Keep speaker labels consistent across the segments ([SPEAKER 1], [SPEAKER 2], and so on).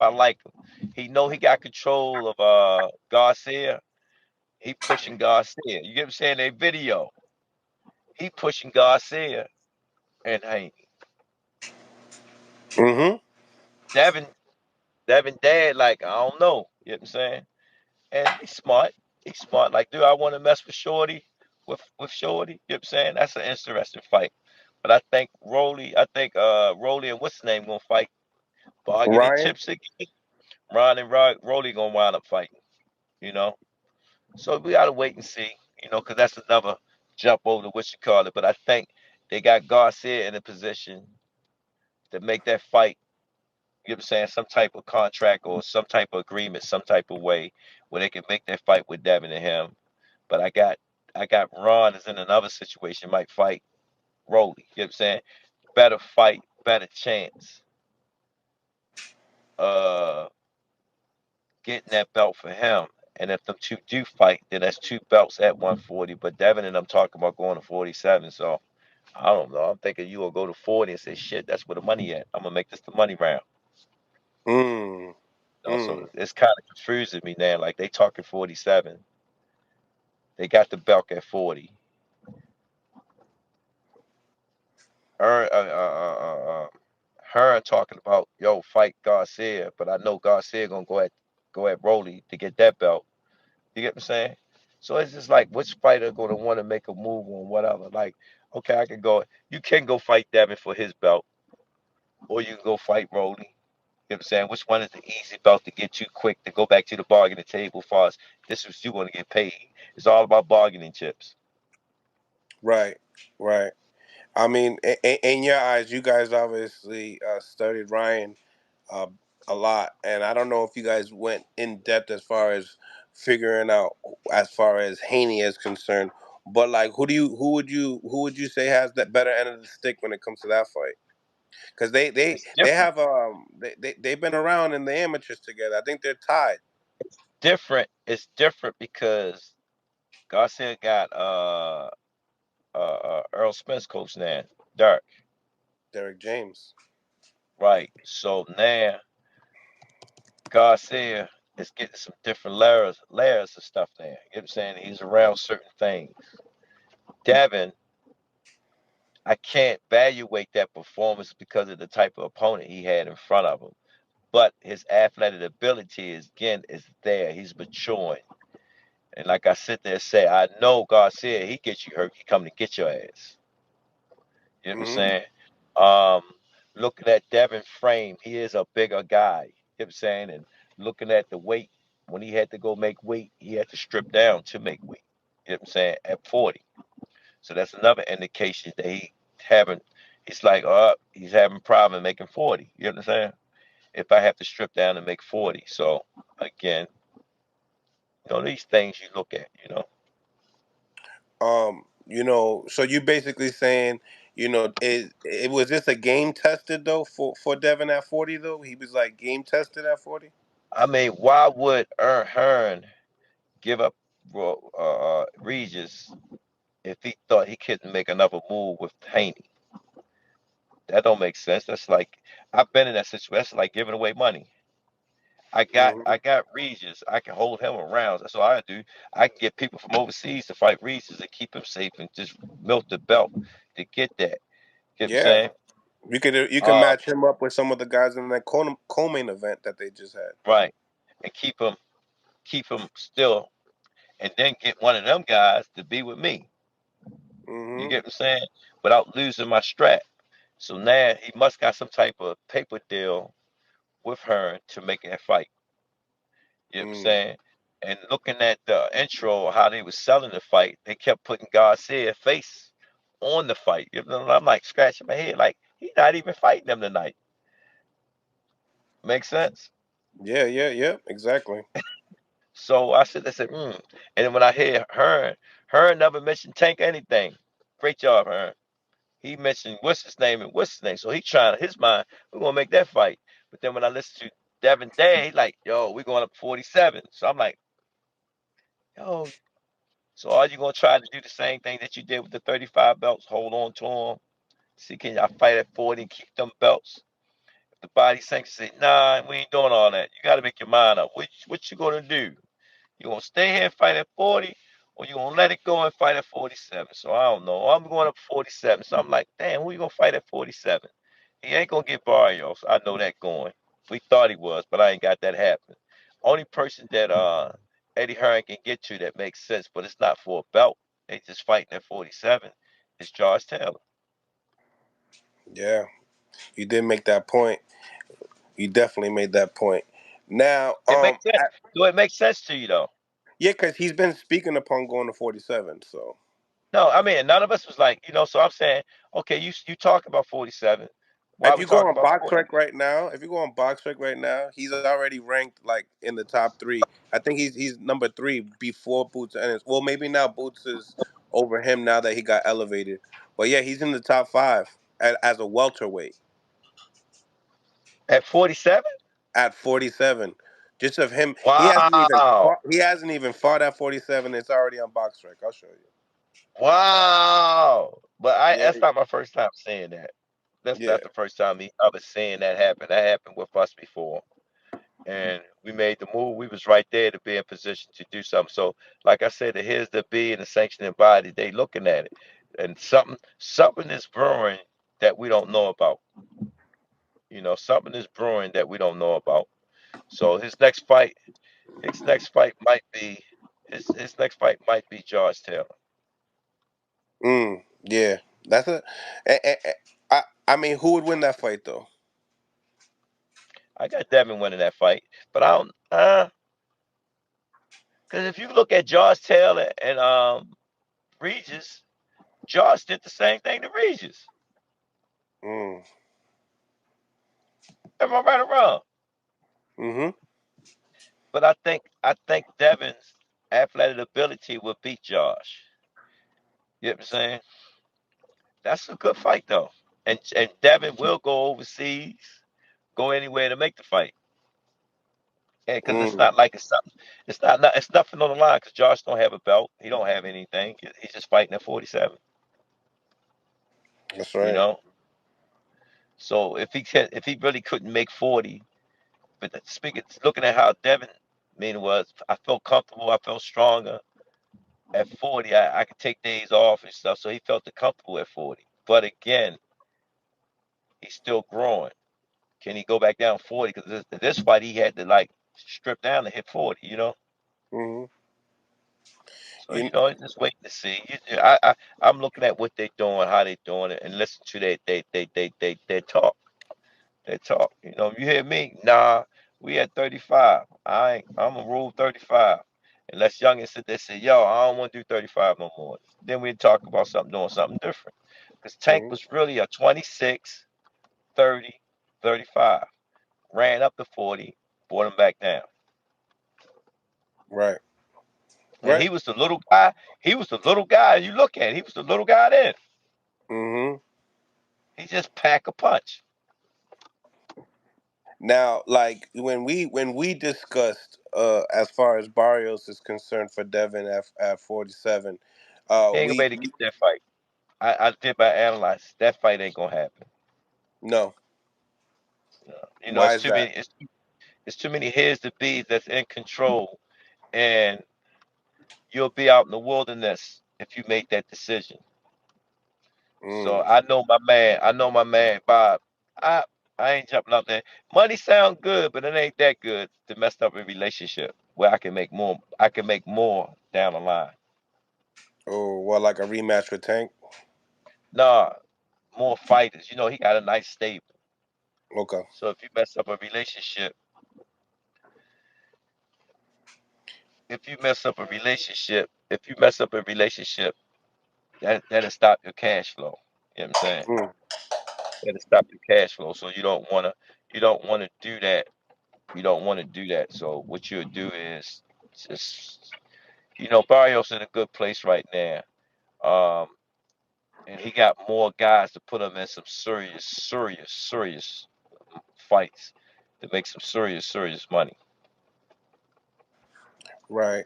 [SPEAKER 1] I like him. He know he got control of Garcia. He pushing Garcia. You get what I'm saying? That video. He pushing Garcia and Haney.
[SPEAKER 2] Mm-hmm.
[SPEAKER 1] Devin, Devin dad, like, I don't know. You know what I'm saying? And he's smart. He's smart. Like, do I want to mess with Shorty? With Shorty? You know what I'm saying? That's an interesting fight. But I think Rolly and what's his name gonna fight. Bargaining
[SPEAKER 2] Ryan.
[SPEAKER 1] chips again. Ron and Rolly gonna wind up fighting, you know. So we gotta wait and see, because that's another jump over to what you call it. But I think they got Garcia in a position to make that fight, you know what I'm saying, some type of contract or some type of agreement, some type of way where they can make that fight with Devin and him. But I got Ron is in another situation, might fight Rolly. You know what I'm saying? Better fight, better chance. Uh Getting that belt for him. And if them two do fight, then that's two belts at 140. But Devin and I'm talking about going to 47. So I don't know. I'm thinking you will go to 40 and say, shit, that's where the money at. I'm gonna make this the money round.
[SPEAKER 2] Mm.
[SPEAKER 1] So
[SPEAKER 2] Mm.
[SPEAKER 1] it's kind of confusing me now. Like they talking 47. They got the belt at 40. Her, her talking about fight Garcia, but I know Garcia gonna go at Rolly to get that belt. You get what I'm saying? So it's just like which fighter gonna want to make a move on whatever. Like, okay, I can go. You can go fight Devin for his belt, or you can go fight Rolly. You know what I'm saying? Which one is the easy belt to get you quick to go back to the bargaining table as far as this is you gonna get paid. It's all about bargaining chips.
[SPEAKER 2] Right. Right. I mean, in your eyes, you guys obviously studied Ryan uh, a lot, and I don't know if you guys went in depth as far as figuring out as far as Haney is concerned. But like, who would you say has that better end of the stick when it comes to that fight? Because they they
[SPEAKER 1] It's
[SPEAKER 2] they
[SPEAKER 1] different.
[SPEAKER 2] have they've been around in the amateurs together. I think they're tied.
[SPEAKER 1] It's different. It's different because Garcia got Earl Spence coach now, Dirk.
[SPEAKER 2] Derek James.
[SPEAKER 1] Right. So now Garcia is getting some different layers of stuff there. You know what I'm saying? He's around certain things. Devin, I can't evaluate that performance because of the type of opponent he had in front of him. But his athletic ability is there. He's maturing. And like I sit there and say, I know Garcia, he gets you hurt, he come to get your ass. You know what I'm
[SPEAKER 2] Hmm.
[SPEAKER 1] saying? Um, Looking at Devin frame, he is a bigger guy. You know what I'm saying? And looking at the weight, when he had to go make weight, he had to strip down to make weight. You know what I'm saying? At 40. So that's another indication that having he's like, he's having problem making 40. You know what I'm saying? If I have to strip down and make 40. So again, these things you look at,
[SPEAKER 2] So you basically saying, it was this a game tested though for Devin at 40 though? He was like game tested at 40.
[SPEAKER 1] I mean, why would Hearn give up Regis if he thought he couldn't make another move with Haney? That don't make sense. That's like I've been in that situation. That's like giving away money. I got
[SPEAKER 2] Hmm.
[SPEAKER 1] I got Regis. I can hold him around. That's all I do. I can get people from overseas to fight Regis and keep him safe and just milk the belt to get that. Get what I'm
[SPEAKER 2] Yeah,
[SPEAKER 1] saying?
[SPEAKER 2] you could
[SPEAKER 1] Um,
[SPEAKER 2] match him up with some of the guys in that co-main event that they just had.
[SPEAKER 1] right. And keep him still, and then get one of them guys to be with me. You
[SPEAKER 2] Hmm.
[SPEAKER 1] get what I'm saying? Without losing my strap. So now he must got some type of paper deal with her to make that fight. You know what I'm
[SPEAKER 2] Mm.
[SPEAKER 1] saying? And looking at the intro, how they was selling the fight, they kept putting Garcia's face on the fight. I'm like scratching my head, like he's not even fighting them tonight. Make sense?
[SPEAKER 2] Yeah, yeah, yeah, exactly.
[SPEAKER 1] So I said, And then when I hear her never mentioned Tank anything. Great job, her. He mentioned what's his name and what's his name. So he trying his mind, we're gonna make that fight. But then when I listen to Devin Day, he like, yo, we're going up 47. So I'm like, yo, so are you gonna try to do the same thing that you did with the 35 belts? Hold on to them. See, can y'all fight at 40 and keep them belts? The body sanctions say, nah, we ain't doing all that. You got to make your mind up. What you gonna do? You gonna stay here and fight at 40, or you gonna let it go and fight at 47? So I don't know. I'm going up 47. So I'm like, damn, who you gonna fight at 47? He ain't gonna get Barrios. I know that going. We thought he was, but I ain't got that happening. Only person that Eddie Hearn can get to that makes sense, but it's not for a belt. They just fighting at 47. It's Josh Taylor.
[SPEAKER 2] Yeah, you did make that point. You definitely made that point. Now,
[SPEAKER 1] It makes sense. Do it make sense to you though?
[SPEAKER 2] yeah, because he's been speaking upon going to 47. So
[SPEAKER 1] No, I mean none of us was like, so I'm saying, okay, you talk about 47. Why are
[SPEAKER 2] if
[SPEAKER 1] we
[SPEAKER 2] you go
[SPEAKER 1] talking
[SPEAKER 2] on
[SPEAKER 1] about
[SPEAKER 2] box
[SPEAKER 1] 40?
[SPEAKER 2] rec right now, he's already ranked like in the top three. I think he's number three before Boots and well, maybe now Boots is over him now that he got elevated. But yeah, he's in the top five as a welterweight
[SPEAKER 1] At 47?
[SPEAKER 2] at 47. Just of him,
[SPEAKER 1] Wow.
[SPEAKER 2] he hasn't even fought at 47. It's already on box rec. I'll show you.
[SPEAKER 1] Wow. But
[SPEAKER 2] Yeah,
[SPEAKER 1] that's not my first time saying that. That's
[SPEAKER 2] yeah.
[SPEAKER 1] not the first time me ever seeing that happen. That happened with us before. And we made the move. We was right there to be in position to do something. So, like I said, here's the B and the sanctioning body. They looking at it, and something is brewing that we don't know about. Something is brewing that we don't know about. So his next fight might be his next fight might be George Taylor.
[SPEAKER 2] Yeah. That's a. I mean, who would win that fight though?
[SPEAKER 1] I got Devin winning that fight, but I don't. Because if you look at George Taylor and Regis, George did the same thing to Regis.
[SPEAKER 2] Mm.
[SPEAKER 1] Am I right or wrong?
[SPEAKER 2] Mm-hmm.
[SPEAKER 1] But I think Devin's athletic ability will beat Josh. You know what I'm saying? That's a good fight though. And Devin will go overseas, go anywhere to make the fight. And because it's
[SPEAKER 2] Mm.
[SPEAKER 1] not like it's something, it's nothing on the line. Because Josh don't have a belt, he don't have anything. He's just fighting at 47.
[SPEAKER 2] That's
[SPEAKER 1] You
[SPEAKER 2] right.
[SPEAKER 1] know. So if he really couldn't make 40, but looking at how Devin, was, I felt comfortable. I felt stronger at 40. I could take days off and stuff. So he felt comfortable at 40. But again, he's still growing. Can he go back down 40? Because this fight he had to like strip down to hit 40.
[SPEAKER 2] Mm-hmm.
[SPEAKER 1] So
[SPEAKER 2] You.
[SPEAKER 1] just waiting to see. I'm looking at what they're doing, how they're doing it, and listen to they talk. They talk. You hear me? Nah, we at 35. I'm a rule 35. Unless youngin sit there and say, yo, I don't want to do 35 no more. Then we talk about doing something different. Because Tank
[SPEAKER 2] Mm-hmm.
[SPEAKER 1] was really a 26, 30, 35. Ran up to 40, brought him back down.
[SPEAKER 2] Right.
[SPEAKER 1] And
[SPEAKER 2] Right.
[SPEAKER 1] he was the little guy. He was the little guy. You look at it, he was the little guy then.
[SPEAKER 2] Mm-hmm.
[SPEAKER 1] He just pack a punch.
[SPEAKER 2] Now, like when we discussed as far as Barrios is concerned for Devin at 47,
[SPEAKER 1] He ain't gonna be able to get that fight. I did my analysis. That fight ain't gonna happen.
[SPEAKER 2] no. Why
[SPEAKER 1] It's
[SPEAKER 2] is
[SPEAKER 1] too
[SPEAKER 2] that?
[SPEAKER 1] many. It's too many heads to be that's in control, and you'll be out in the wilderness if you make that decision. So
[SPEAKER 2] Mm.
[SPEAKER 1] I know my man Bob. I I ain't jumping out there. Money sound good, but it ain't that good to mess up a relationship where I can make more. I can make more down the line.
[SPEAKER 2] Oh, well, like a rematch with Tank.
[SPEAKER 1] Nah, more fighters. He got a nice stable.
[SPEAKER 2] Okay.
[SPEAKER 1] So if you mess up a relationship, that'll stop your cash flow. You know what I'm saying?
[SPEAKER 2] Mm.
[SPEAKER 1] That'll stop your cash flow. So you don't wanna do that. You don't want to do that. So what you'll do is just Barrios in a good place right now. Um, and he got more guys to put him in some serious, serious, serious fights to make some serious, serious money.
[SPEAKER 2] Right.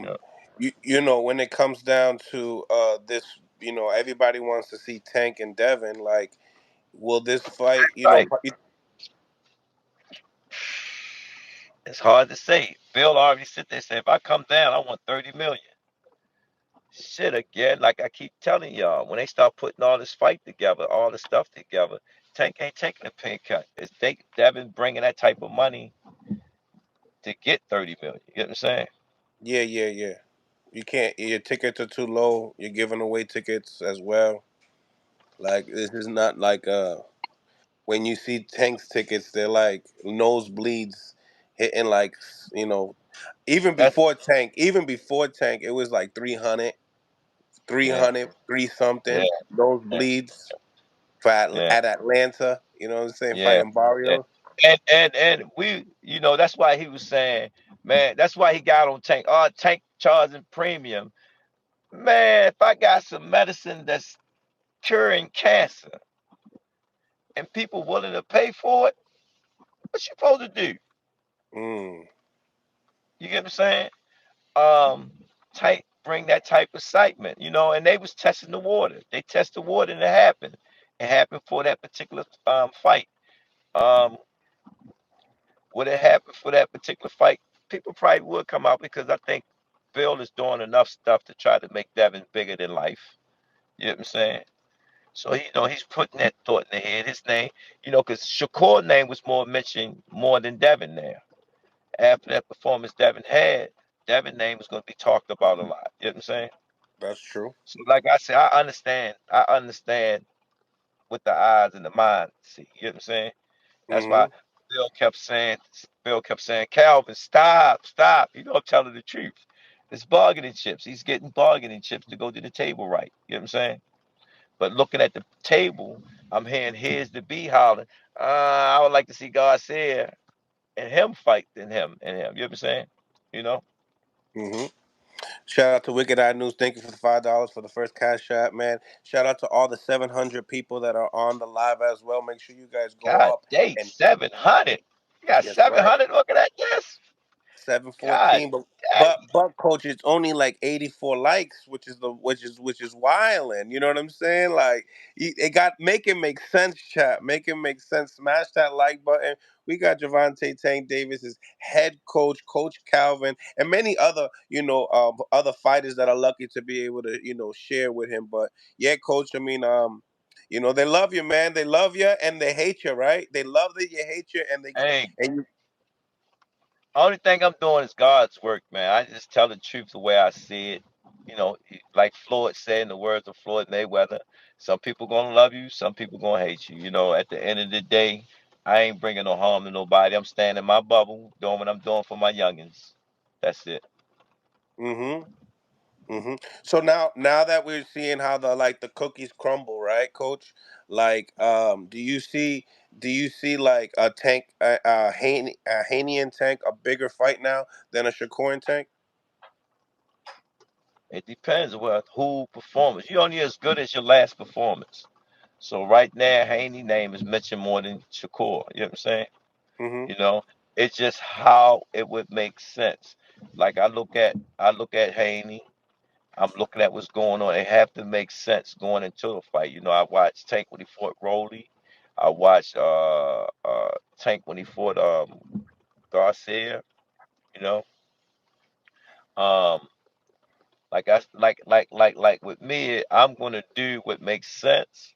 [SPEAKER 1] You
[SPEAKER 2] Um.
[SPEAKER 1] know?
[SPEAKER 2] You know when it comes down to this, everybody wants to see Tank and Devin. Like, will this fight?
[SPEAKER 1] Right. It's hard to say. Bill already sit there and said, if I come down, I want 30 million. Shit again, like I keep telling y'all, when they start putting all this fight together, all the stuff together, Tank ain't taking a pay cut. It's Devin bringing that type of money to get 30 million. You get what I'm saying?
[SPEAKER 2] Yeah, yeah, yeah. You can't. Your tickets are too low. You're giving away tickets as well. Like this is not like when you see Tank's tickets, they're like nosebleeds hitting like you know
[SPEAKER 1] That's
[SPEAKER 2] even before Tank, it was like 300,
[SPEAKER 1] yeah,
[SPEAKER 2] 3
[SPEAKER 1] yeah,
[SPEAKER 2] something
[SPEAKER 1] yeah,
[SPEAKER 2] nosebleeds for
[SPEAKER 1] yeah,
[SPEAKER 2] at Atlanta. You know what I'm saying?
[SPEAKER 1] yeah,
[SPEAKER 2] Fighting
[SPEAKER 1] yeah.
[SPEAKER 2] Barrios.
[SPEAKER 1] And we, that's why he was saying, man, that's why he got on Tank. Oh, Tank charging premium. Man, if I got some medicine that's curing cancer and people willing to pay for it, what you supposed to do?
[SPEAKER 2] Mm,
[SPEAKER 1] You get what I'm saying? Type bring that type of excitement, and they was testing the water. They test the water and it happened. It happened for that particular fight. Um, would it happen for that particular fight? People probably would come out because I think Bill is doing enough stuff to try to make Devin bigger than life. You know what I'm saying? So he's putting that thought in the head. His name, because Shakur's name was more mentioned more than Devin there. After that performance Devin had, Devin's name was going to be talked about a lot. You know what I'm saying?
[SPEAKER 2] that's true.
[SPEAKER 1] So like I said, I understand. I understand with the eyes and the mind see. You know what I'm saying? That's why
[SPEAKER 2] Hmm.
[SPEAKER 1] Bill kept saying, Calvin, stop, stop. I'm telling the truth. It's bargaining chips. He's getting bargaining chips to go to the table right. You know what I'm saying? But looking at the table, I'm hearing here's the B hollering. I would like to see Garcia and him fight than him and him. You know what I'm saying? You know?
[SPEAKER 2] Hmm. Shout out to Wicked Eye News. Thank you for the $5 for the first cash app, man. Shout out to all the 700 people that are on the live as well. Make sure you guys go
[SPEAKER 1] God
[SPEAKER 2] up
[SPEAKER 1] dang,
[SPEAKER 2] and
[SPEAKER 1] 700. You got
[SPEAKER 2] yes, right.
[SPEAKER 1] 700 looking at this? God
[SPEAKER 2] 714, but
[SPEAKER 1] dang.
[SPEAKER 2] coach, it's only like 84 likes, which is wild, and you know what I'm saying? Like it got make it make sense, chat. Make it make sense. Smash that like button. We got Gervonta Tank Davis's head coach, Coach Calvin, and many other other fighters that are lucky to be able to share with him. But yeah, coach, I mean they love you, man. They love you and they hate you, right? They love that you hate you, and they
[SPEAKER 1] Hey,
[SPEAKER 2] and you.
[SPEAKER 1] only thing I'm doing is God's work, man. I just tell the truth the way I see it. Like Floyd said in the words of Floyd Mayweather, some people gonna love you, some people gonna hate you. At the end of the day, I ain't bringing no harm to nobody. I'm staying in my bubble, doing what I'm doing for my youngins. That's it.
[SPEAKER 2] Mm-hmm. Hmm. So now that we're seeing how the cookies crumble, right, Coach? Like, do you see like a Tank, Haney and Tank a bigger fight now than a Shakur and Tank?
[SPEAKER 1] It depends on who performs. You're only as good as your last performance. So right now, Haney name is mentioned more than Shakur. You know what I'm saying?
[SPEAKER 2] Mm-hmm.
[SPEAKER 1] You know, it's just how it would make sense. Like I look at Haney. I'm looking at what's going on. It have to make sense going into a fight. I watched Tank when he fought Rolly. I watched Tank when he fought Garcia. You know, um, like with me, I'm gonna do what makes sense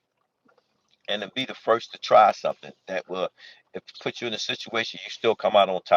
[SPEAKER 1] and then be the first to try something that will, if put you in a situation, you still come out on top.